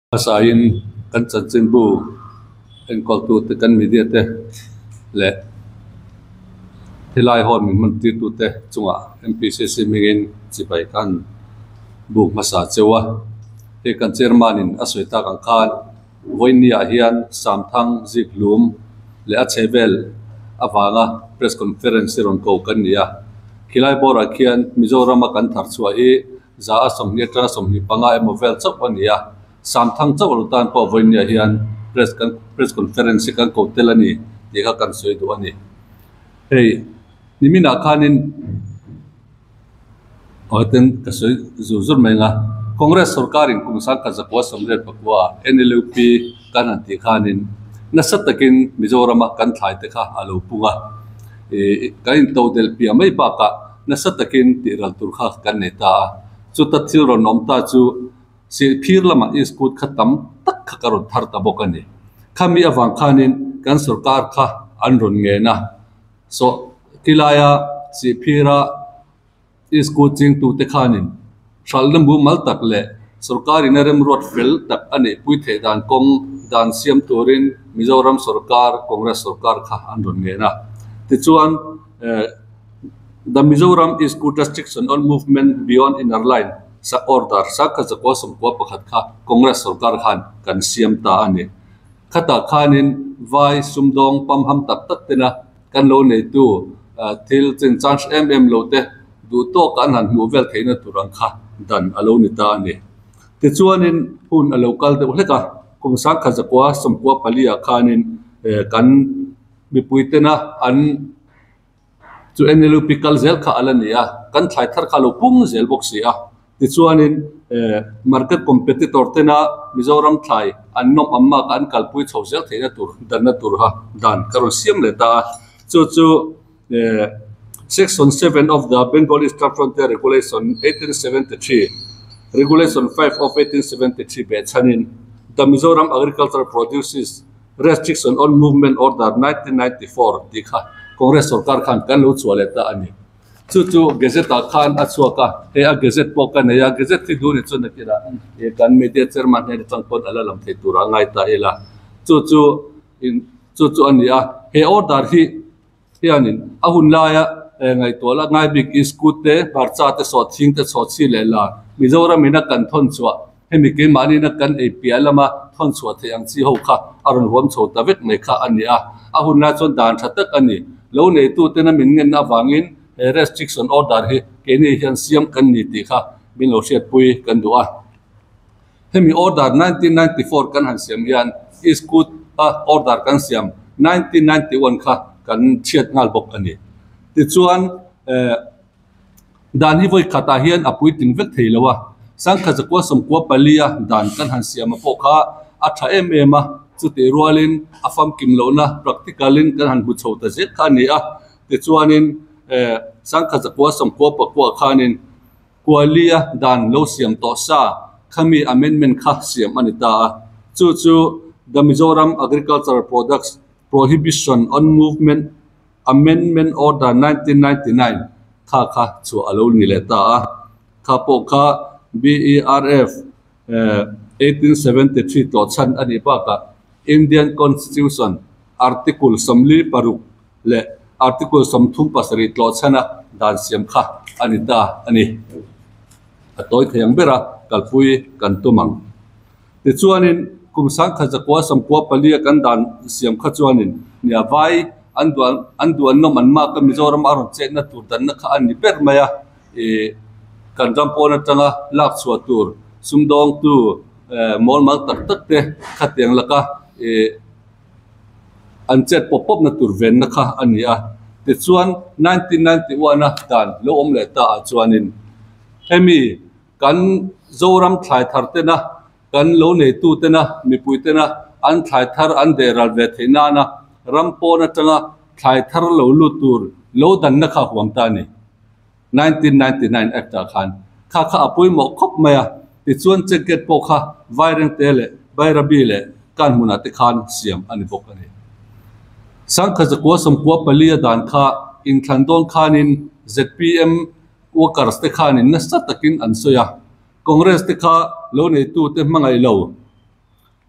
Asahin kan chanchin bu en kol tu te kan media te le hilai hon man ti tu te chunga MPCC mingin chipai kan bu masa chewa he kan chairman in asweta kan khan voinia hian samthang ziklum le a chevel awanga press conference ron ko kan nia hilai bora khian mizoram kan thar chua hi za asom ni tra som ni panga emovel chop ania samthang chawal tan ko voinia hian press conference kan ko telani deka kan soi do ani hey nimina khanin oten ka soi zuzur menga congress sarkarin kumsa ka zakwa samret pakwa NLP kan anti khanin nasatakin mizoram kan thlai te kha alo punga kain to del pia mai ba ka nasatakin tiral turkha kan neta chu tathil ron nomta chu si phir lama iskut khatam tak khakarun thar ta bokani khami awang khanin kan sarkar kha anron nge na so kilaya si phira iskut jing tu te khanin shalnam bu mal tak le sarkari narem rot fel tak ani puithe dan kong dan siam turin mizoram sarkar congress sarkar kha anron nge na ti chuan the Mizoram Iskut restriction on movement beyond inner line sa order sa ka zakwa som ko pakhat kha congress sarkar khan kan siam ta ani khata khanin vai sumdong pam ham tak tak tena kan lo nei tu thil chen chance lo te du to kan han nu vel theina turang kha dan alo ni ta ani ti chuanin hun a local te uleka kum sa kha zakwa som ko palia khanin kan mi puitena an chu NLP kal zel kha alania kan thlai thar kha lo pung zel boxia ti chuanin market competitor tena mizoram thlai annom amma kan kalpui chhozel theina tur danna tur ha dan karol siam le ta chu section 7 of the Bengal Eastern Frontier Regulation 1873 Regulation 5 of 1873 bechanin the Mizoram Agricultural Produces Restriction on Movement Order 1994 dikha congress sarkar khan kan lo chwale ta ani chu gazette khan achwaka he a gazette poka ne ya gazette thi duni chu na kira e kan media chairman ne changpon ala lam thei tura ngai ta ela chu ania he order hi hianin ahun la ya ngai tola ngai big iskut te barcha te so thing te so chi le la mizoram ina kan thon chwa hemi ke mani na kan APL lama thon chwa the ang chi ho kha aron hom chho ta vet mai kha ania ahun na chon dan thatak ani lo nei tu tena min ngen na wangin restriction order hi keni hian siam kan ni ti kha bin lo shet pui kan duwa hemi order 1994 kan han siam hian iskut order kan siam 1991 kha kan chiat ngal bok ani ti chuan dan hi voi khata hian apui ting vek theilowa sangkha zakwa somkwa palia dan kan han siam po kha atha a chu te rualin afam kimlo na practicalin kan han bu chho ta zet kha ni a ti chuanin sangkha zakwa somkwa pakwa khanin kwalia dan lo siam to sa khami amendment kha siam anita chu the Mizoram Agricultural Products Prohibition on Movement Amendment Order 1999 kha chu alo ni le ta kha po kha BERF 1873 to chan ani pa ka Indian Constitution article samli paruk le article samthum pasari to chana dan siam kha anita ani atoi thayang bera kalpui kan tumang ti chuanin kumsang kha zakwa samkwa palia kan dan siam kha chuanin nia vai anduan no manma ka mizoram aron che na tur dan na kha ani ber maya kan jampo na tanga lak chwa tur sumdong tu mol mal tak tak te khatyang laka anchet popop na tur ven na kha ania ti chuan 1991 na dan lo om le ta chuanin hemi kan zoram thlai thar te na kan lo nei tu te na mi pui te na an thlai thar an deral ve theina na rampo na tanga thlai thar lo lu tur lo dan na kha huam ta ni 1999 act khan kha apui mo khop maya ti chuan checket po kha vaireng tele vairabi le kan huna te khan siam ani bok ani sangkha zakwa somkwa palia dan kha in thlandon khanin ZPM workers te khanin na satakin ansoya congress te kha lo nei tu te mangai lo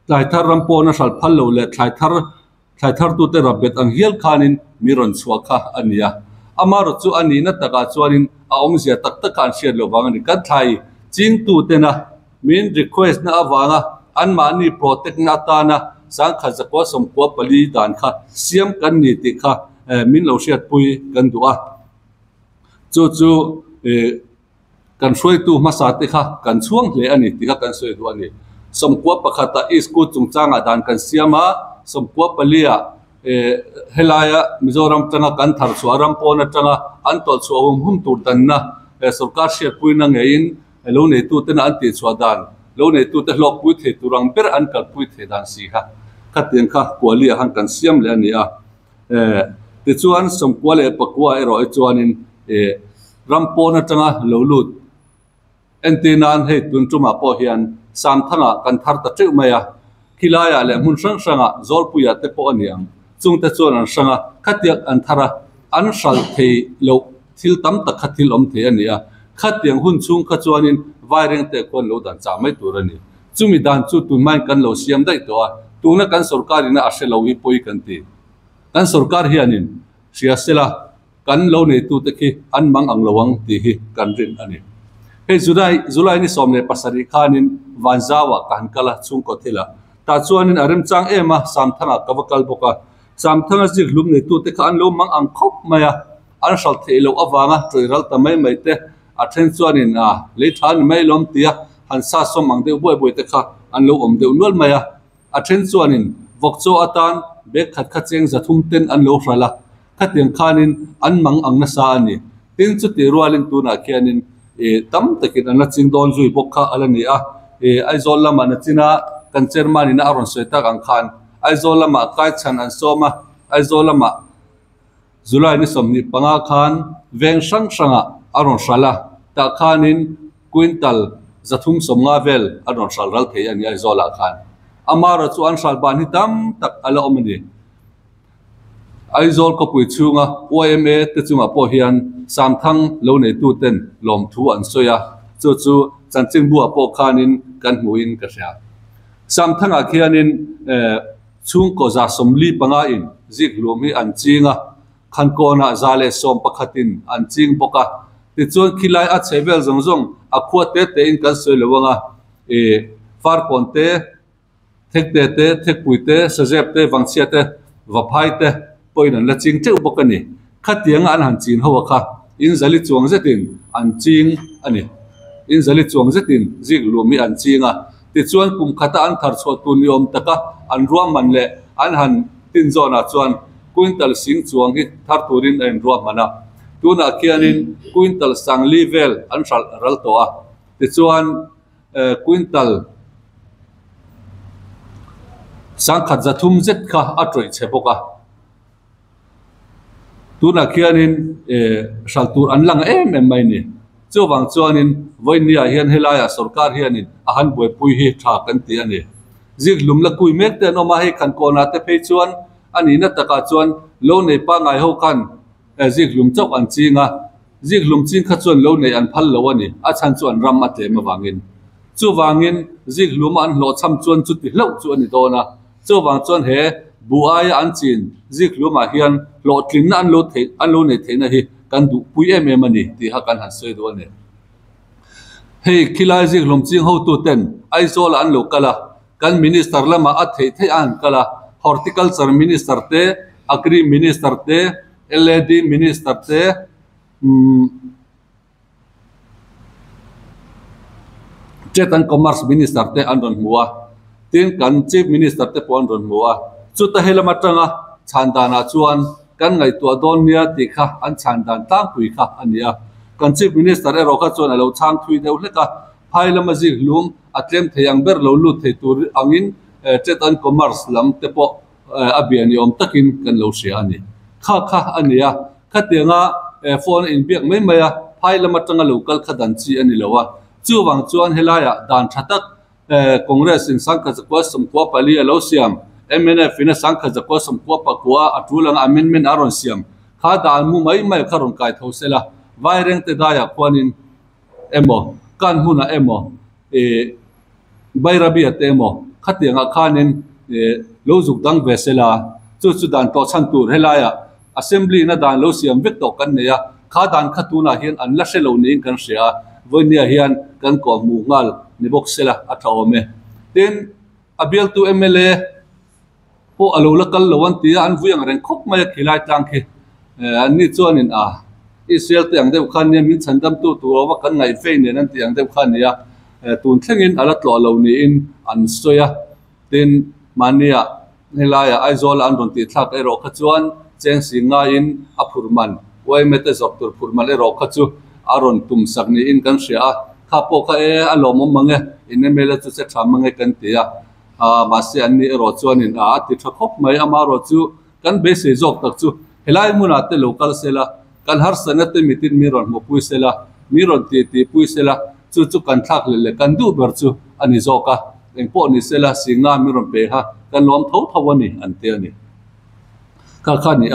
tlai thar rampo na hral phal lo le tlai thar tu te rabet ang hial khanin miron chua kha ania amaro chu ani na taka chuanin a ong zia tak tak kan share lo wang ani kan thai chin tu te na min request na awanga an mani protect na ta na sang kha zakwa som ko pali dan kha siam kan ni ti kha min lo shiat pui kan duwa chu kan soi tu ma sa te kha kan chuang hle ani ti kha kan soi tu ani som ko pakhata isku chungchanga dan kan siama som ko palia helaya mizoram tanga kan thar suaram pona tanga antol suawum hum tur tanna sarkar shiat pui na ngein lo ne tu te na anti chwadan lo ne tu te hlok pui the turang ber an kal pui the dan si kha khateng kha kwalia han kan siam le ani a ti chuan som kwale pakwa ero e chuanin rampona tanga lo lut entinan he tun tuma po hian sam thanga kan thar ta cheu maya khilaya le mun sang sanga zol puya te po aniang chung te chuan an sanga khatiak an thara an sal thei lo thil tam tak khathil om the ania khatiang hun chung kha chuanin vaireng te kon lo dan cha mai tur ani chumi dan chu tu mai kan lo siam dai to tuna kan sarkarina ashe lo i poi kan ti kan sarkar hianin siasela kan lo ne tu te khi an mang ang lowang ti hi kan rin ani he julai ni somne pasari khanin wanzawa kan kala chung ko thila ta chuanin arem chang ema sam thanga kawakal boka sam thanga ji hlum ne tu te khan lo mang ang khop maya an sal the lo awanga toiral ta mai mai te a then chuanin le than mai lom tia han sa som mang de boi te kha an lo om de unwal maya a then chuanin vokcho atan be khat khat cheng zathum ten an lo hrala khatiang khanin an mang ang na sa ani tin chu ti rualin tu na khianin tam takin an la ching don zui bokha alani ai zol lama na china kan chairman ina aron soita kang khan ai zol lama kai chan an soma ai zol lama zulai ni somni panga khan veng sang sanga aron shala ta khanin quintal zathum somnga vel aron sal ral thei ani ai zola khan amara chu an sal ban hi tam tak ala omani aizol ko pui chunga OMA te chunga po hian samthang lo nei tu ten lom thu an soya chu chanching bua po khanin kan muin ka sha samthang a khianin chung ko za somli panga in zik lum hi an chinga khan ko na zale som pakhatin an ching boka ti chuan khilai a chevel zong a khuat te in kan soi lowanga far ponte thek puite sajep te wangchia te vaphai te poin an la ching cheu bokani khatiang an han chin ho kha in zali chuang zetin an ching ani in zali chuang zetin zik lumi an chinga ti chuan kum khata an thar chho tu niom taka an ruam man le an han tin zona chuan quintal sing chuang hi thar turin an ruam mana tuna khianin quintal sang level an ral to a ti chuan quintal sang khat zathum zet kha atroi cheboka tuna khianin saltur an lang em mai ni chuwang chuanin voinia hian helaya sarkar hianin ahan boi pui hi tha kan ti ani zik lum la kui mek te no ma he khan kona te phei chuan ani na taka chuan lo nei pa ngai ho khan zik lum chok an chinga zik lum ching kha chuan lo nei an phal lo ani a chan chuan ram a tle ma wangin chuwangin zik lum an lo cham chuan chu ti hlo chu ani dona chuwang chuan he buai an chin zik luma hian lo tling na an lo nei theina hi kan du pui em ani ti ha kan han soi do ne hei khilai zik lum ching ho tu ten ai zol an lo kala kan minister lama a thei an kala horticulture minister te agri minister te LAD minister te trade and commerce minister te an ron muwa tin kan chief minister te pon ron muwa chu ta helama tanga chandana chuan kan ngai tua don nia ti kha an chandan tang pui kha ania kan chief minister ero kha chuan alo chang thui deuh hleka phailama zik lum atlem theyang ber lo lu thei tur angin trade and commerce lam te po abiani om takin kan lo sia ani kha ania khatianga phone in biak mai maya phailama tanga local khadan chi ani lowa chuwang chuan helaya dan thatak congress in sangka zakwa somkwa pali alo siam MNF ina sangka zakwa somkwa pakwa atulang amendment aron siam kha dan mu mai kharon kai thosela vaireng te daya kwanin emo kan huna emo bairabi atemo khát tiếng khanin lo zuk dang vesela chu dan to chan tur helaya assembly na dan lo siam vek to kan neya kha dan khatuna hian an la shelo ni kan ria vonia hian kan ko mu ngal ni box sela athawme ten abial tu mla po alo lakal lawan tia an vuyang reng khop mai khilai tang khi an ni chuanin Israel tiang deuh khan ne min chandam tu wa kan ngai fe ne nan tiang deuh khan ya tun thlengin ala tlo lo ni in an soya tin mania helaya aizola an ron ti thlak ero kha chuan cheng singa in aphurman wai mete zok tur phurman ero kha chu aron tum sak ni in kan ria kha po kha alom mange in mela chu se thamange kan tia ma se an ni ero chuan in ti thakop mai ama ro chu kan be se zok tak chu helai muna te local sela kan har sanate mitin miron mo puisela miron ti puisela chu kan thak le kan du ber chu ani zoka engpo ni sela singa miron pe ha kan lom thawani ante ani ka khani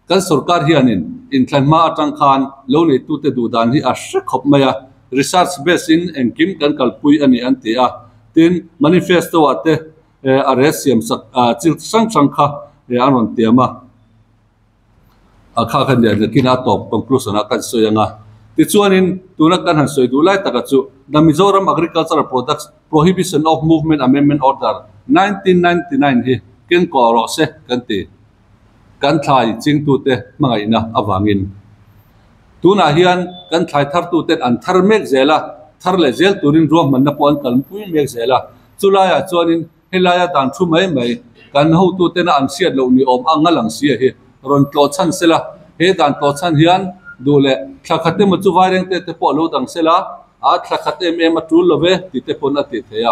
kan sarkar hianin in thlama atang khan lo nei tu te du dan hi a khop maya research based in engkim kan kalpui ani ante tin manifesto ate aresiam sak chil sang kha anon tiama kha khan dia kina top conclusion akan soyanga ti chuanin tuna kan han soi du lai taka chu the Mizoram Agricultural Products Prohibition of Movement Amendment Order 1999 hi ken ko ro se kan ti kan thlai ching tu te mangai na awangin tuna hian kan thlai thar tu te an thar mek zela thar le zel turin ro man na pon kan pui mek zela chulaya chuanin helaya dan thu mai kan ho tu te na an siat lo ni om angalang sia hi ron tlo chan sela he dan tlo chan hian dole thakhate ma chu wareng te po lo dang sela a thakhate me ma tul love ti te pon ati theya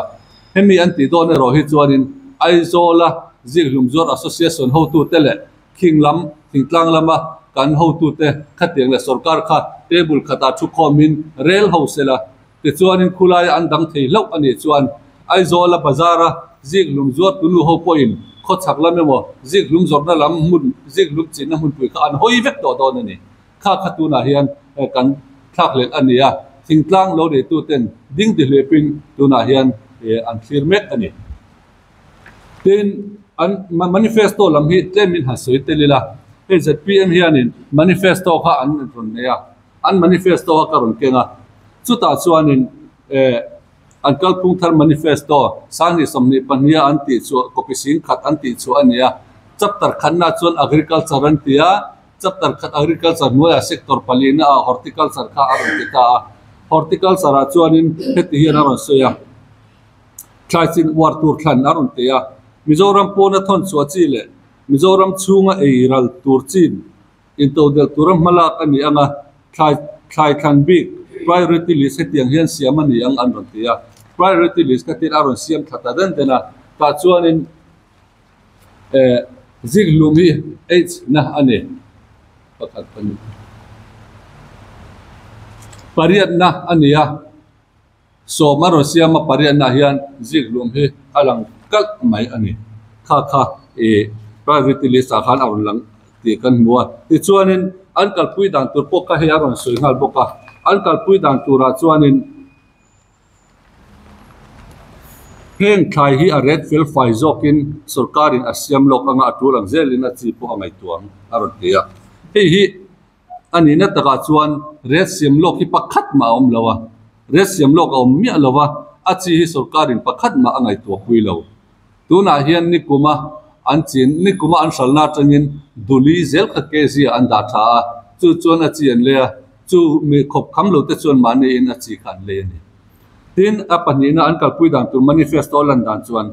hemi an ti do ne ro hi chuanin aizola ziglum zor association ho tu tele khinglam thingtlang lama kan ho tu te khatiang le sarkar kha table khata thu khomin rel ho sela ti chuanin khulai an dang thei lo ani chuan aizola bazara ziglum zor tunu ho point kho chaklam emo ziglum zorna lam mun ziglum china mun pui kha an hoi vek to don ani kha khatuna hian kan thak len ania thingtlang lo de tu ten ding de lepin tuna hian an clear mek ani tin an manifesto lam hi temin ha soi telila ZPM hianin manifesto kha an ron neya an manifesto ka ron kenga chuta chuanin an kalpung thar manifesto sangni somni pania anti chu kopising khat anti chu ania chapter khanna chuan agriculture an tia chapter khat agriculture noya sector palina horticulture kha arita horticulture a chuanin heti hian aron soya thlaisin war tur thlan aron tia Mizoram pona thon chu chile Mizoram chunga eiral turchin into del turam malak ani anga thlai khan big priority list hetiang hian siamani ang anron tia priority list ka tin aron siam thata den dena ta chuanin ziglumi h na ane pakhat pani pariat na ania so maro siama pariat na hian ziglum hi alang kal mai ani kha priority list a khan aron lang ti kan muwa ti chuanin an kalpui dan tur pok ka he aron soingal boka an kalpui dan tura chuanin heng thai hi a red field fai zokin sarkarin asiam lok anga atulang zelin a chi po angai tuang aron tia hi ani na taka chuan red sim lok hi pakhat ma om lawa red sim lok om mi lawa a chi hi sarkarin pakhat ma angai tu hui lo tuna hian nikuma an chin nikuma an salna tangin duli zel kha ke zia an da tha chu chuan a chi an le chu mi khop kham lo te chuan mani in a chi khan le ni tin apanina an kalpui dan tur manifesto lan dan chuan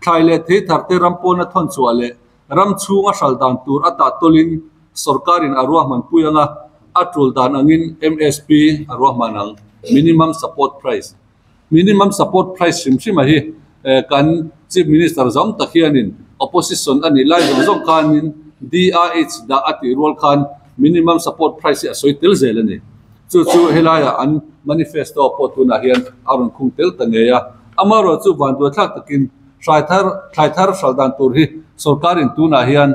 thaile the tharte rampona thon chuale ram chunga sal dan tur ata tolin sarkarin arwah man puyanga atul dan angin MSP arwah manang minimum support price sim hi kan chief minister zam takhianin opposition ani lai zong khanin DRH da ati rol khan minimum support price a soitel zelani chu helaya an manifesto potuna hian arun khungtel taneya amaro chu vandu thak takin thaithar saldan tur hi sarkarin tuna hian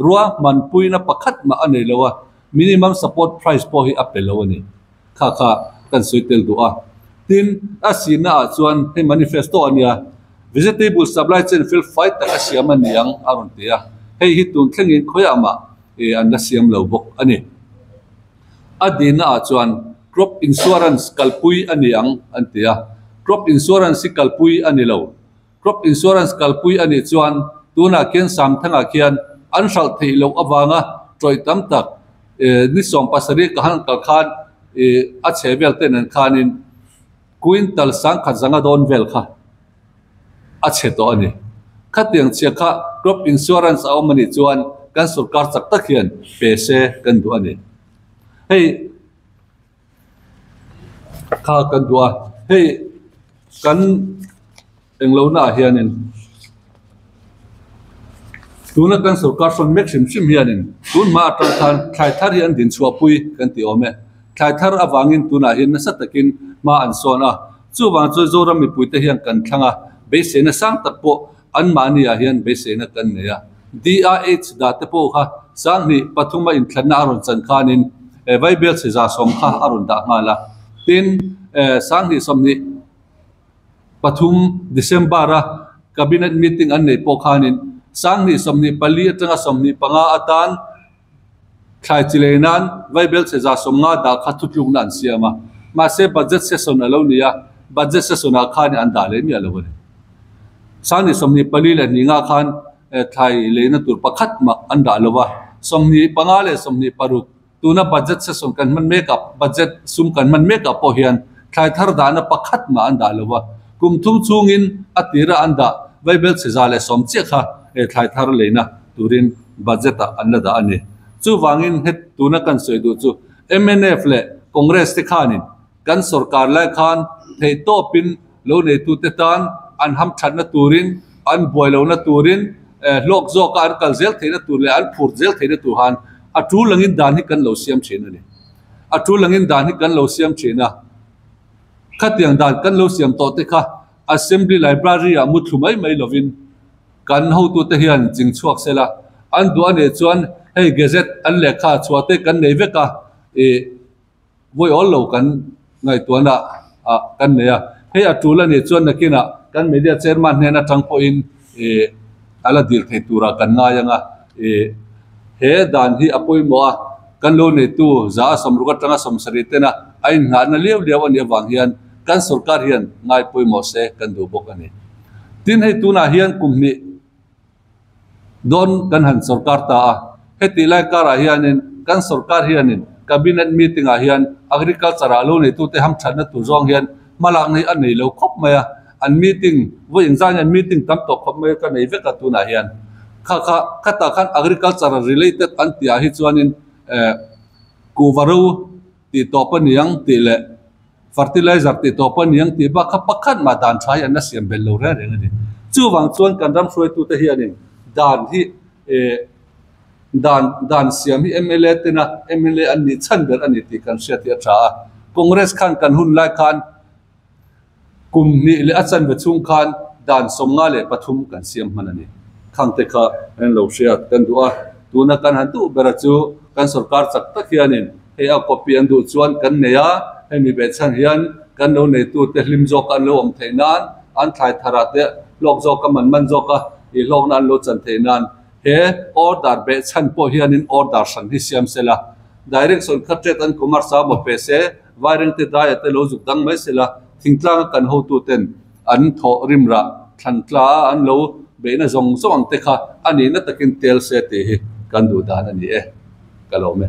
ruwa manpuina pakhat ma ane lawa minimum support price po hi apelawani kha kan soitel du'a tin asina chuan he manifesto ania vegetable supply chain field fight ta siam an niang aron tia hei hi tun thlengin khoyama an na siam lo bok ani adina chuan crop insurance kalpui aniang an tia crop insurance si kalpui ani lo crop insurance kalpui ani chuan tuna ken sam thanga khian an sal theilo awanga troi tam tak ni som pasari ka han kal khan a chevel ten an khanin quintal sang khazanga don vel kha a che to ani khatiang che kha crop insurance aw mani chuan kan sarkar chak tak hian pese kan du ani hei kha kan dua hei kan englo na hianin tuna kan sarkar son mek sim sim hianin tun ma tan than khai thar hian din chua pui kan ti ome khai thar awangin tuna hin na satakin ma an sona chu wang chu zoram mi puite hian kan thanga be se na sang tak po an mani a hian be se na kan neya DRH da te po kha sang ni pathuma in thlanna aron chan khanin vaibel se za som kha aron da ngala tin sang ni som ni pathum December a cabinet meeting an nei po khanin sang ni som ni pali atanga som ni panga atan khai chilenan vaibel se za som nga da kha thutlung nan siama ma se budget session alo nia budget session a khan an da le mi alo ne sang ni som ni pali le ni nga khan thai le na tur pakhat ma an da lowa som ni panga le som ni paruk tuna budget session kan man make up budget sum kan man make up po hian thai thar da na pakhat ma an da lowa kum thum chungin atira an da vaibel se za le som che kha thai thar le na turin budget a an la da ani chu wangin het tuna kan soi du chu MNF le congress te khanin kan sarkar lai khan thei to pin lo nei tu te tan an ham than na turin an boilo na turin lok zo ka an kal zel theina tur le an phur zel theina tu han a tu langin dan hi kan lo siam thina ni a tu langin dan hi kan lo siam thina khatiang dan kan lo siam to te kha assembly library a mu thumai mai lovin kan ho tu te hian jing chuak sela an du ane chuan hei gazette an lekha chuate kan nei veka voi all lo kan ngai tuana kan neya hei atula ni chuan nakina kan media chairman hena tangpo in ala dil thei tura kan nga yanga he dan hi apoi mo a kan lo nei tu za samruka tanga samsari tena ai nga na lew lew ani wang hian kan sarkar hian ngai poi mo se kan du bok ani tin hei tuna hian kumni don kan han sarkar ta heti lai kara hianin kan sarkar hianin cabinet meeting a hian agriculture alo nei tu te ham thana tu zong hian malak nei an nei lo khop maya an meeting wo engzang an meeting tam to khop mai ka nei veka tu na hian kha ta khan agriculture related an ti a hi chuanin ku varu ti to pa niang ti le fertilizer ti to pa niang ti ba kha pakhat ma dan thai an na siam bel lo re ni chu wang chuan kan ram hroi tu te hianin dan hi dan siam hi MLA tena MLA an ni chan ber ani ti kan sia ti tha congress khan kan hun lai khan kum ni le achan ve chung khan dan somnga le pathum kan siam manani khang te kha en lo sia kan du'a tuna kan han tu bera chu kan sarkar chak tak hianin he a copy an du chuan kan neya he mi be chan hian kan lo nei tu te hlim zo kan lo om theinan an thai thara te lok zo ka man zo ka i lok nan lo chan theinan he order be chan po hianin order san hi siam sela direction khatet an kumar sa mo pese wiring te dai te lo juk dang mai sela thingtlang kan ho tu ten an tho rimra thantla an lo be na zong zong te kha ani na takin tel se te hi kan du dan ani kalome